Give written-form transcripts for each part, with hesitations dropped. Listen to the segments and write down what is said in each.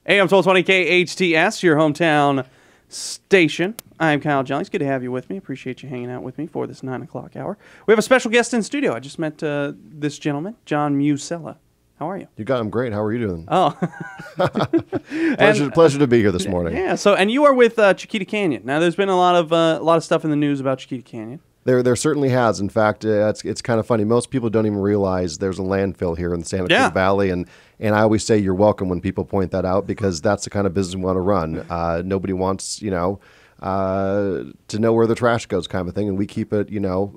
AM 1220 KHTS, your hometown station. I'm Kyle Jennings. Good to have you with me. Appreciate you hanging out with me for this 9 o'clock hour. We have a special guest in studio. I just met this gentleman, John Musella. How are you? You got him great. How are you doing? Oh. pleasure to be here this morning. Yeah, and you are with Chiquita Canyon. Now, there's been a lot of stuff in the news about Chiquita Canyon. There certainly has. In fact, it's kind of funny. most people don't even realize there's a landfill here in the Santa Clarita Valley, and I always say you're welcome when people point that out, because that's the kind of business we want to run. Nobody wants, to know where the trash goes, kind of a thing, and we keep it,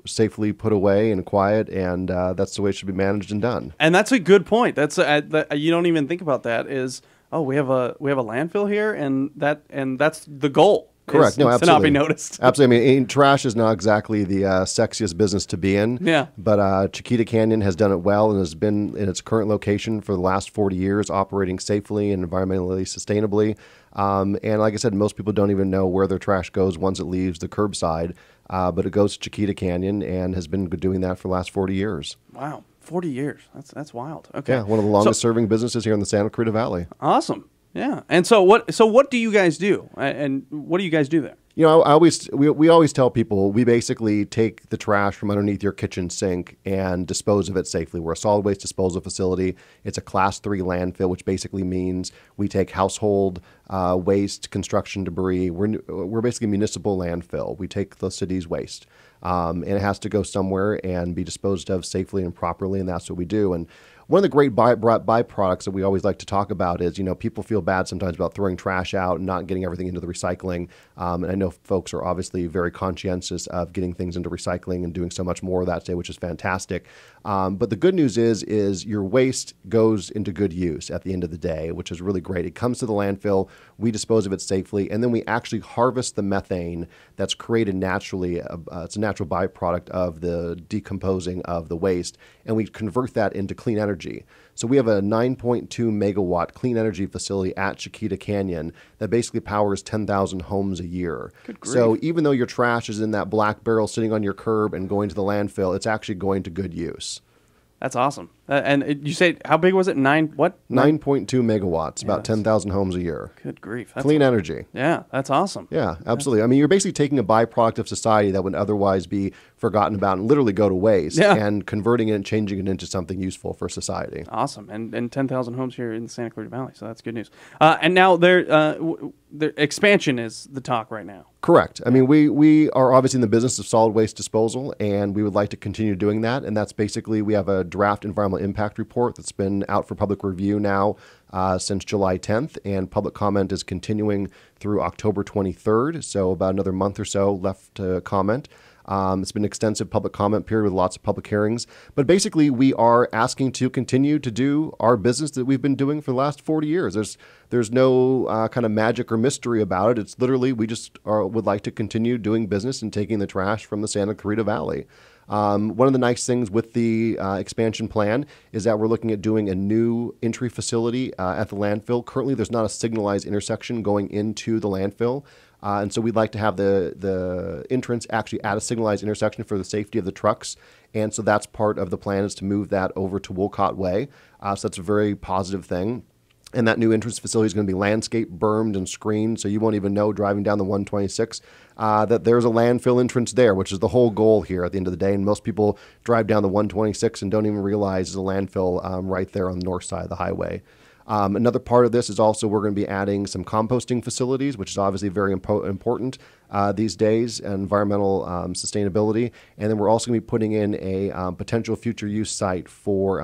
safely put away and quiet, and that's the way it should be managed and done. And that's a good point. That's you don't even think about that. We have a landfill here, and that's the goal. Correct. No, absolutely. To not be noticed. Absolutely. I mean, trash is not exactly the sexiest business to be in. Yeah. But Chiquita Canyon has done it well and has been in its current location for the last 40 years, operating safely and environmentally sustainably. And like I said, most people don't even know where their trash goes once it leaves the curbside. But it goes to Chiquita Canyon and has been doing that for the last 40 years. Wow. 40 years. That's wild. Okay. Yeah. One of the longest serving businesses here in the Santa Clarita Valley. Awesome. Yeah. And so what do you guys do? And what do you guys do there? We always tell people we basically take the trash from underneath your kitchen sink and dispose of it safely. We're a solid waste disposal facility. It's a Class 3 landfill, which basically means we take household waste, construction debris. We're basically a municipal landfill. We take the city's waste. And it has to go somewhere and be disposed of safely and properly, and that's what we do. And one of the great byproducts that we always like to talk about is, people feel bad sometimes about throwing trash out and not getting everything into the recycling. And I know folks are obviously very conscientious of getting things into recycling and doing so much more of that today, which is fantastic. But the good news is your waste goes into good use at the end of the day, which is really great. It comes to the landfill, we dispose of it safely, and then we actually harvest the methane that's created naturally. It's a natural byproduct of the decomposing of the waste, and we convert that into clean energy. So we have a 9.2 megawatt clean energy facility at Chiquita Canyon that basically powers 10,000 homes a year. Good grief. So even though your trash is in that black barrel sitting on your curb and going to the landfill, it's actually going to good use. That's awesome. And you say, how big was it? 9.2 megawatts, about 10,000 homes a year. Good grief. Clean energy. Yeah, that's awesome. Yeah, absolutely. I mean, you're basically taking a byproduct of society that would otherwise be forgotten about and literally go to waste, and converting it and changing it into something useful for society. Awesome. And 10,000 homes here in the Santa Clarita Valley, so that's good news. And now their expansion is the talk right now. Correct. I mean, we are obviously in the business of solid waste disposal, and we would like to continue doing that. And that's basically, we have a draft environmental impact report that's been out for public review now since July 10th, and public comment is continuing through October 23rd, so about another month or so left to comment. It's been an extensive public comment period with lots of public hearings. But basically, we are asking to continue to do our business that we've been doing for the last 40 years. There's no kind of magic or mystery about it. It's literally, we just would like to continue doing business and taking the trash from the Santa Clarita Valley. One of the nice things with the expansion plan is that we're looking at doing a new entry facility at the landfill. Currently, there's not a signalized intersection going into the landfill. And so we'd like to have the entrance actually at a signalized intersection for the safety of the trucks. And so that's part of the plan, is to move that over to Wolcott Way. So that's a very positive thing. And that new entrance facility is going to be landscape bermed and screened, so you won't even know driving down the 126 that there's a landfill entrance there, which is the whole goal here at the end of the day. And most people drive down the 126 and don't even realize there's a landfill right there on the north side of the highway. Another part of this is also we're going to be adding some composting facilities, which is obviously very important these days, environmental sustainability. And then we're also going to be putting in a potential future use site for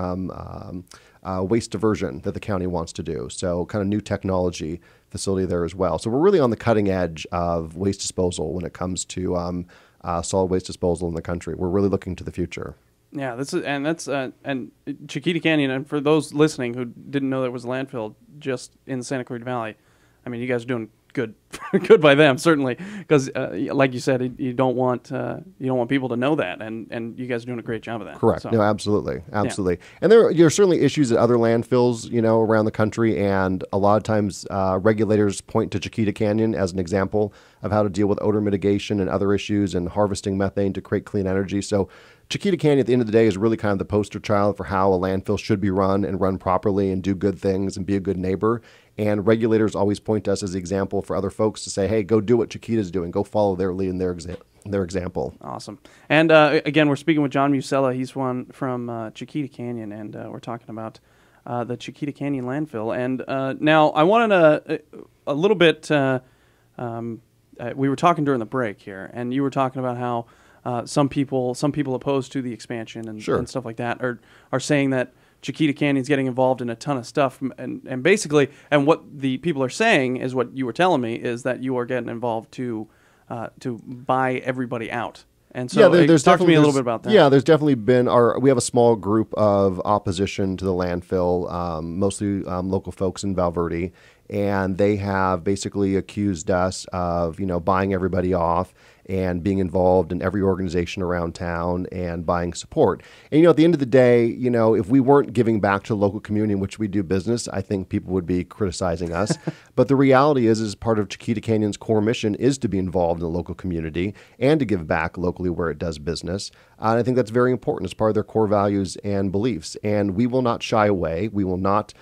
waste diversion that the county wants to do. So kind of new technology facility there as well. So we're really on the cutting edge of waste disposal when it comes to solid waste disposal in the country. We're really looking to the future. Yeah, and Chiquita Canyon, and for those listening who didn't know there was a landfill just in the Santa Clarita Valley, I mean, you guys are doing good, good by them, certainly, because like you said, you don't want people to know that, and you guys are doing a great job of that. Correct. So. No, absolutely. Yeah. And there are certainly issues at other landfills, around the country, and a lot of times regulators point to Chiquita Canyon as an example of how to deal with odor mitigation and other issues and harvesting methane to create clean energy. So Chiquita Canyon, at the end of the day, is really kind of the poster child for how a landfill should be run and run properly and do good things and be a good neighbor. And regulators always point to us as the example for other folks to say, hey, go do what Chiquita's doing. Go follow their lead and their example. Awesome. And again, we're speaking with John Musella. He's from Chiquita Canyon, and we're talking about the Chiquita Canyon landfill. And now I wanted a little bit, we were talking during the break here, and you were talking about how some people opposed to the expansion and, Sure. and stuff like that are saying that Chiquita Canyon's getting involved in a ton of stuff, and basically, and what the people are saying is what you were telling me is that you are getting involved to buy everybody out. And so, there's talk to me a little bit about that. Yeah, there's definitely been we have a small group of opposition to the landfill, mostly local folks in Val Verde, and they have basically accused us of buying everybody off and being involved in every organization around town and buying support. And at the end of the day, if we weren't giving back to the local community in which we do business, I think people would be criticizing us. But the reality is part of Chiquita Canyon's core mission is to be involved in the local community and to give back locally where it does business. And I think that's very important as part of their core values and beliefs. And we will not shy away. We will not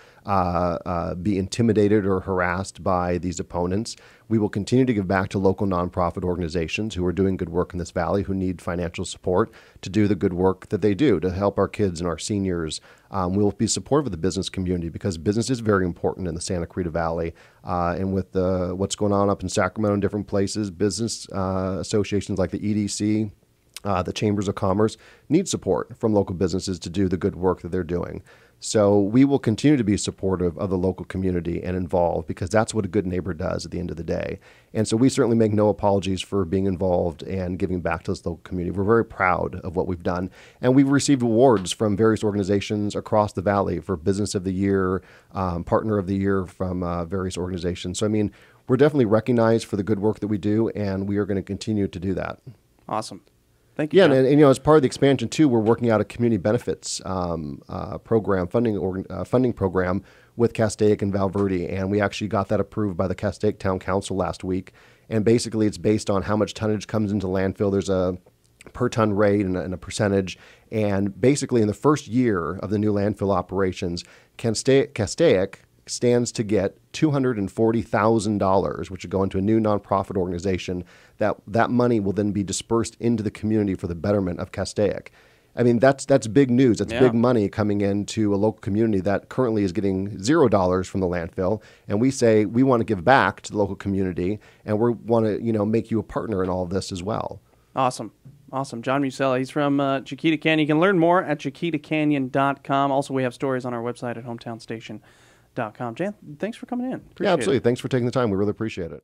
be intimidated or harassed by these opponents. We will continue to give back to local nonprofit organizations who are doing good work in this valley, who need financial support to do the good work that they do to help our kids and our seniors. We will be supportive of the business community because business is very important in the Santa Clarita Valley. And with what's going on up in Sacramento and different places, business associations like the EDC, the Chambers of Commerce need support from local businesses to do the good work that they're doing. So we will continue to be supportive of the local community and involved because that's what a good neighbor does at the end of the day. And so we certainly make no apologies for being involved and giving back to this local community. We're very proud of what we've done. And we've received awards from various organizations across the valley for Business of the Year, Partner of the Year from various organizations. So, we're definitely recognized for the good work that we do, and we are going to continue to do that. Awesome. Thank you. Yeah, John. and as part of the expansion too, we're working out a community benefits program, funding program with Castaic and Val Verde, and we actually got that approved by the Castaic Town Council last week. And basically, it's based on how much tonnage comes into landfill. There's a per ton rate and a percentage. And basically, in the first year of the new landfill operations, Castaic stands to get $240,000, which would go into a new nonprofit organization. That money will then be dispersed into the community for the betterment of Castaic. That's big news. That's big money coming into a local community that currently is getting $0 from the landfill. And we say we want to give back to the local community, and we want to make you a partner in all of this as well. Awesome. John Musella, he's from Chiquita Canyon. You can learn more at chiquitacanyon.com. Also, we have stories on our website at hometownstation.com. Jan, thanks for coming in. Appreciate absolutely. Thanks for taking the time. We really appreciate it.